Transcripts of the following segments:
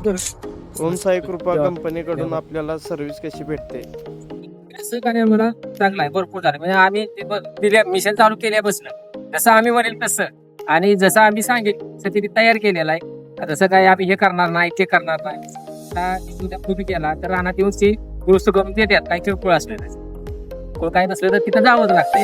ओम साई कृपा कंपनीकडून आपल्याला सर्व्हिस कशी भेटते? असं काय मला चांगलं आहे, भरपूर झालं. म्हणजे आम्ही दिल्या मिशन चालू केल्यापासून जसं आम्ही म्हणेल तसं आणि जसं आम्ही सांगेल तसं तिने तयार केलेलं आहे. तसं काय आम्ही हे करणार नाही ते करणार नाही. आता तुम्ही केला तर रानात येऊन ती दुरुस्त करून देतात. काही किरकोळ असलं नाही, काही नसलं तर तिथं जावंच लागतं.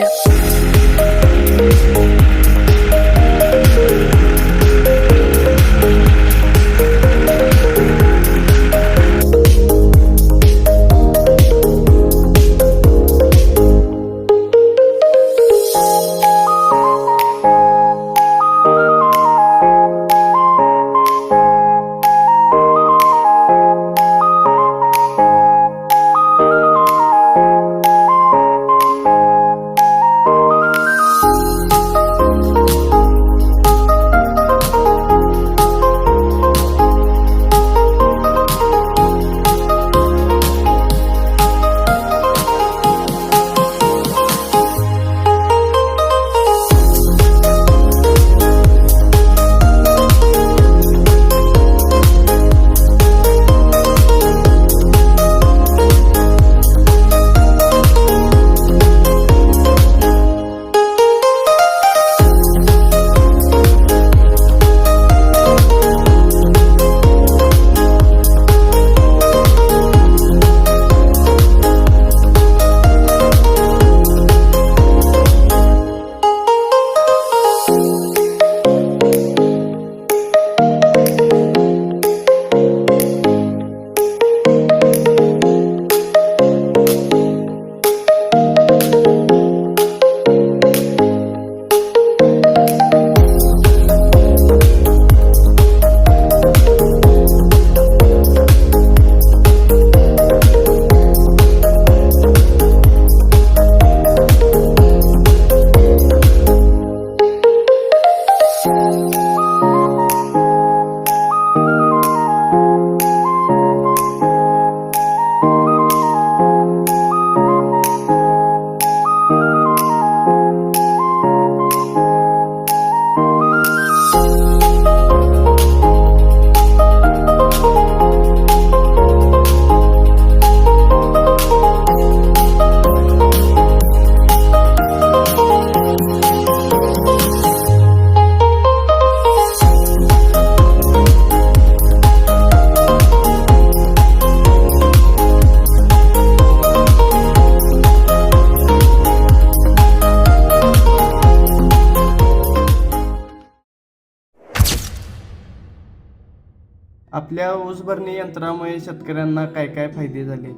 आपल्या ऊस भरणी यंत्रामुळे शेतकऱ्यांना काय काय फायदे झाले?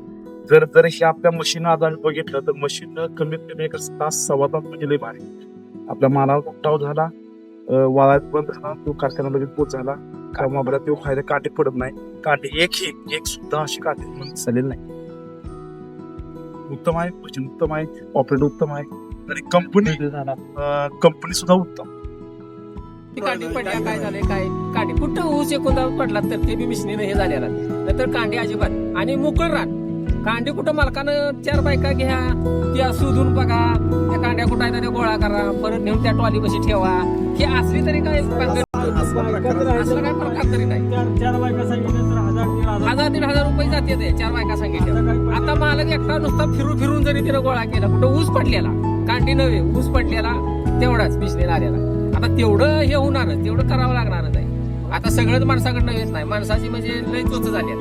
जर हे आपल्या मशीन आधार बघितलं तर मशीन कमीत कमी एक तास सव्वा तास म्हणजे लय भारी. आपल्या मालाला उठाव झाला, वाळात बंद झाला, तो कारखान्याला लगेच पोच झाला. कामाबरोबर तो फायदा काटे पडत नाही. काटे एक सुद्धा अशी काटे चालेल नाही. उत्तम आहे, मशीन उत्तम आहे, ऑपरेटर उत्तम आहे आणि कंपनी सुद्धा उत्तम. कांडी पडल्या काय झालंय, काय कांडी कुठं ऊस एकोणदा पडला तर ते बी मिशनीनं हे झालेला, नंतर कांडी अजिबात आणि मोकळ रान. कांडी कुठं मालकानं 4 बायका घ्या, त्या शोधून बघा, त्या कांड्या कुठं आहे त्या गोळा करा, परत नेऊन त्या ट्रॉली बशी ठेवा. हे असली तरी काय असलं काय प्रकार तरी नाही. 4 बायका सांगितलं तर 1,000-1,500 रुपये जाते ते 4 बायका सांगितलं. आता मालक एकटा नुसता फिरून जरी तिनं गोळा केला, कुठं ऊस पडलेला, कांडी नव्हे ऊस पडलेला तेवढाच मिशनीला आलेला. आता तेवढं हे होणारच, तेवढं करावं लागणारच आहे. आता सगळंच माणसाकडनं येत नाही, माणसाची म्हणजे लय चोच झाली.